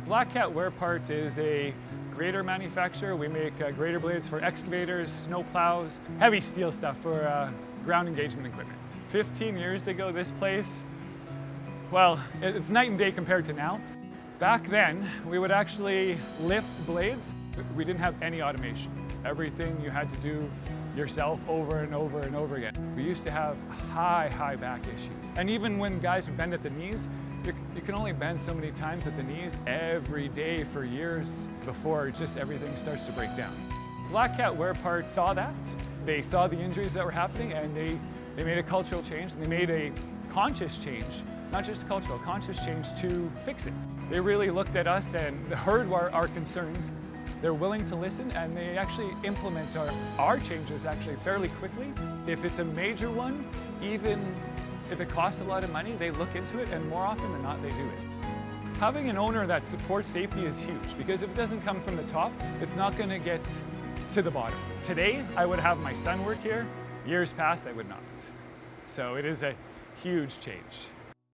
Black Cat Wear Parts is a grader manufacturer. We make grader blades for excavators, snow plows, heavy steel stuff for ground engagement equipment. 15 years ago, this place, well, it's night and day compared to now. Back then, we would actually lift blades. We didn't have any automation. Everything you had to do yourself over and over and over again. We used to have high back issues. And even when guys would bend at the knees, you can only bend so many times at the knees every day for years before just everything starts to break down. Black Cat Wear Parts saw that. They saw the injuries that were happening, and they made a cultural change, and they made a conscious change, not just a cultural, conscious change to fix it. They really looked at us and heard our concerns. They're willing to listen, and they actually implement our changes actually fairly quickly. If it's a major one, even if it costs a lot of money, they look into it, and more often than not, they do it. Having an owner that supports safety is huge, because if it doesn't come from the top, it's not going to get to the bottom. Today, I would have my son work here. Years past, I would not. So it is a huge change.